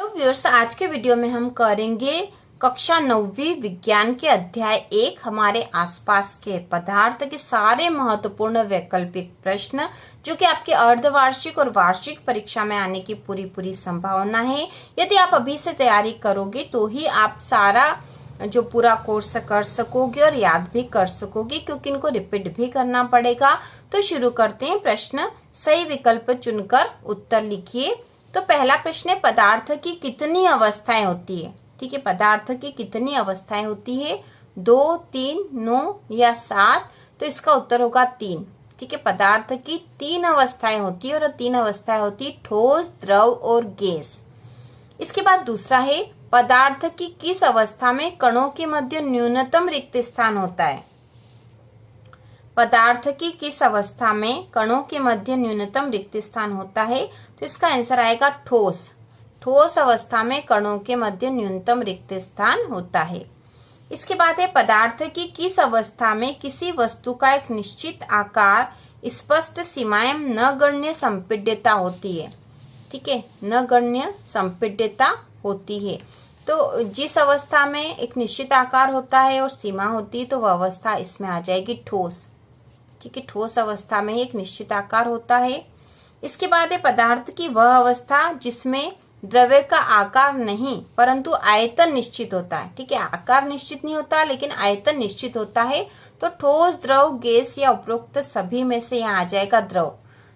तो व्यूअर्स, आज के वीडियो में हम करेंगे कक्षा 9वीं विज्ञान के अध्याय 1 हमारे आसपास के पदार्थ के सारे महत्वपूर्ण वैकल्पिक प्रश्न जो कि आपके अर्धवार्षिक और वार्षिक परीक्षा में आने की पूरी संभावना है। यदि आप अभी से तैयारी करोगे तो ही आप सारा जो पूरा कोर्स कर सकोगे और याद भी कर सकोगे, क्योंकि इनको रिपीट भी करना पड़ेगा। तो शुरू करते हैं। प्रश्न सही विकल्प चुनकर उत्तर लिखिए। तो पहला प्रश्न है, पदार्थ की कितनी अवस्थाएं होती है? ठीक है, पदार्थ की कितनी अवस्थाएं होती है? 2, 3, 9 या 7? तो इसका उत्तर होगा 3। ठीक है, पदार्थ की 3 अवस्थाएं होती है और 3 अवस्थाएं होती है ठोस, द्रव और गैस। इसके बाद दूसरा है, पदार्थ की किस अवस्था में कणों के मध्य न्यूनतम रिक्त स्थान होता है? पदार्थ की किस अवस्था में कणों के मध्य न्यूनतम रिक्त स्थान होता है? तो इसका आंसर आएगा ठोस। ठोस अवस्था में कणों के मध्य न्यूनतम रिक्त स्थान होता है। इसके बाद है, पदार्थ की किस अवस्था में किसी वस्तु का एक निश्चित आकार, स्पष्ट सीमाएं, नगण्य संपीड्यता होती है? ठीक है, नगण्य संपीड्यता होती है। तो जिस अवस्था में एक निश्चित आकार होता है और सीमा होती है तो वह अवस्था इसमें आ जाएगी ठोस। ठीक है, ठोस अवस्था में एक निश्चित आकार होता है। इसके बाद है, पदार्थ की वह अवस्था जिसमें द्रव्य का आकार नहीं परंतु आयतन निश्चित होता है। ठीक है, आकार निश्चित नहीं होता लेकिन आयतन निश्चित होता है। तो ठोस, द्रव, गैस या उपरोक्त सभी में से यहाँ आ जाएगा द्रव।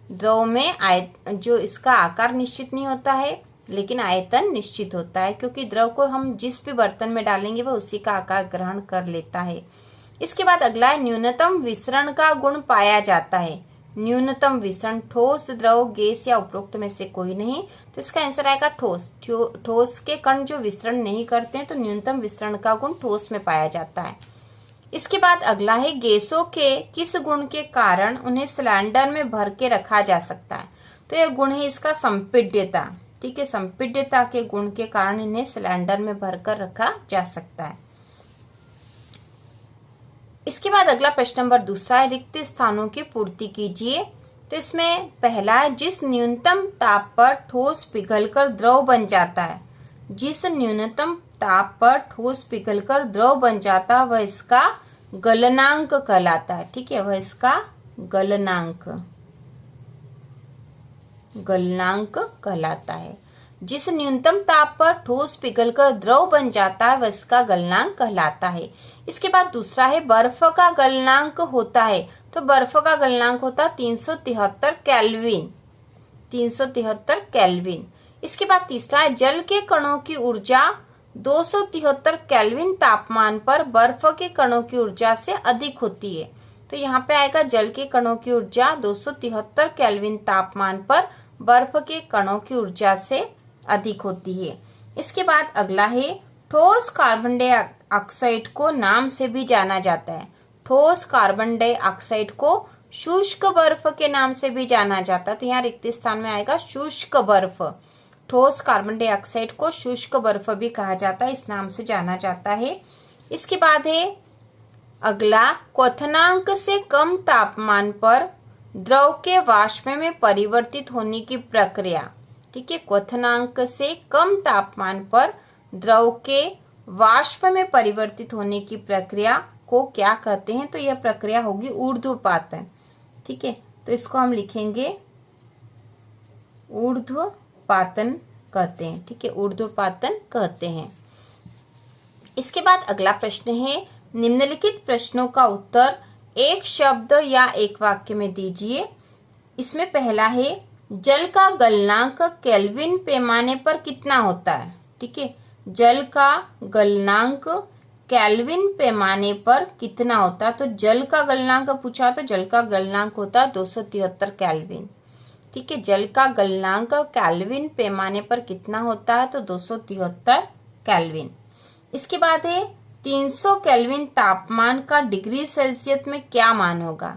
द्रव में जो इसका आकार निश्चित नहीं होता है लेकिन आयतन निश्चित होता है, क्योंकि द्रव को हम जिस भी बर्तन में डालेंगे वह उसी का आकार ग्रहण कर लेता है। इसके बाद अगला है, न्यूनतम विसरण का गुण पाया जाता है। न्यूनतम विसरण ठोस, द्रव, गैस या उपरोक्त में से कोई नहीं। तो इसका आंसर आएगा ठोस। ठोस के कण जो विसरण नहीं करते हैं तो न्यूनतम विसरण का गुण ठोस में पाया जाता है। इसके बाद अगला है, गैसों के किस गुण के कारण उन्हें सिलेंडर में भर के रखा जा सकता है? तो यह गुण है इसका संपीड्यता। ठीक है, संपीड्यता के गुण के कारण इन्हें सिलेंडर में भरकर रखा जा सकता है। इसके बाद अगला प्रश्न नंबर दूसरा है, रिक्त स्थानों की पूर्ति कीजिए। तो इसमें पहला है, जिस न्यूनतम ताप पर ठोस पिघलकर द्रव बन जाता है। जिस न्यूनतम ताप पर ठोस पिघलकर द्रव बन जाता है वह इसका गलनांक कहलाता है। ठीक है, वह इसका गलनांक कहलाता है। जिस न्यूनतम ताप पर ठोस पिघलकर द्रव बन जाता है वह इसका गलनांक कहलाता है। इसके बाद दूसरा है, बर्फ का गलनांक होता है। तो बर्फ का गलनांक होता है 373 केल्विन। 373 केल्विन। इसके बाद तीसरा है, जल के कणों की ऊर्जा 273 केल्विन तापमान पर बर्फ के कणों की ऊर्जा से अधिक होती है। तो यहाँ पे आएगा, जल के कणों की ऊर्जा 273 केल्विन तापमान पर बर्फ के कणों की ऊर्जा से अधिक होती है। इसके बाद अगला है, ठोस कार्बन डाइऑक्साइड को नाम से भी जाना जाता है। ठोस कार्बन डाइऑक्साइड को शुष्क बर्फ के नाम से भी जाना जाता है। तो यहाँ रिक्त स्थान में आएगा शुष्क बर्फ। ठोस कार्बन डाइऑक्साइड को शुष्क बर्फ भी कहा जाता है, इस नाम से जाना जाता है। इसके बाद है अगला, क्वथनांक से कम तापमान पर द्रव के वाष्प में परिवर्तित होने की प्रक्रिया। ठीक है, क्वथनांक से कम तापमान पर द्रव के वाष्प में परिवर्तित होने की प्रक्रिया को क्या कहते हैं? तो यह प्रक्रिया होगी ऊर्ध्वपातन। ठीक है, तो इसको हम लिखेंगे ऊर्ध्वपातन कहते हैं। ठीक है, ऊर्ध्वपातन कहते हैं। इसके बाद अगला प्रश्न है, निम्नलिखित प्रश्नों का उत्तर एक शब्द या एक वाक्य में दीजिए। इसमें पहला है, जल का गलनांक केल्विन पैमाने पर कितना होता है? ठीक है, जल का गलनांक केल्विन पैमाने पर कितना होता है? तो जल का गलनांक पूछा तो जल का गलनांक होता है 273 केल्विन। ठीक है, जल का गलनांक केल्विन पैमाने पर कितना होता है? तो 273 केल्विन। इसके बाद है, 300 केल्विन तापमान का डिग्री सेल्सियस में क्या मान होगा?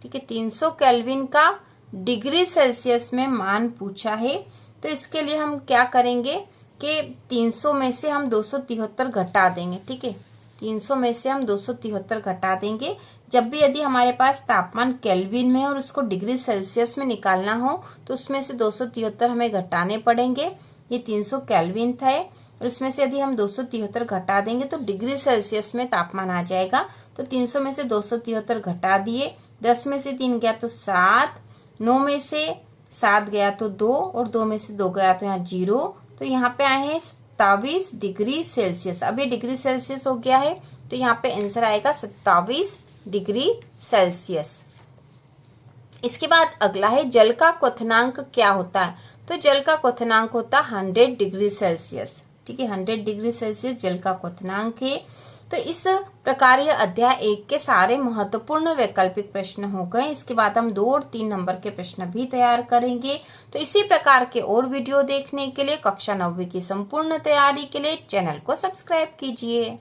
ठीक है, 300 केल्विन का डिग्री सेल्सियस में मान पूछा है। तो इसके लिए हम क्या करेंगे कि 300 में से हम 273 घटा देंगे। ठीक है, 300 में से हम 273 घटा देंगे। जब भी यदि हमारे पास तापमान केल्विन में और उसको डिग्री सेल्सियस में निकालना हो तो उसमें से 273 हमें घटाने पड़ेंगे। ये 300 केल्विन था और इसमें से यदि हम 273 घटा देंगे तो डिग्री सेल्सियस में तापमान आ जाएगा। तो 300 में से 273 घटा दिए, 10 में से 3 गया तो 7, 9 में से 7 गया तो 2 और 2 में से 2 गया तो यहाँ 0। तो यहाँ पे आए हैं 27 डिग्री सेल्सियस। अब ये डिग्री सेल्सियस हो गया है तो यहाँ पे आंसर आएगा 27 डिग्री सेल्सियस। इसके बाद अगला है जल का क्वथनांक क्या होता है। तो जल का क्वथनांक होता है 100 डिग्री सेल्सियस। ठीक है, 100 डिग्री सेल्सियस जल का क्वथनांक है। तो इस प्रकार यह अध्याय 1 के सारे महत्वपूर्ण वैकल्पिक प्रश्न हो गए। इसके बाद हम 2 और 3 नंबर के प्रश्न भी तैयार करेंगे। तो इसी प्रकार के और वीडियो देखने के लिए कक्षा 9वीं की संपूर्ण तैयारी के लिए चैनल को सब्सक्राइब कीजिए।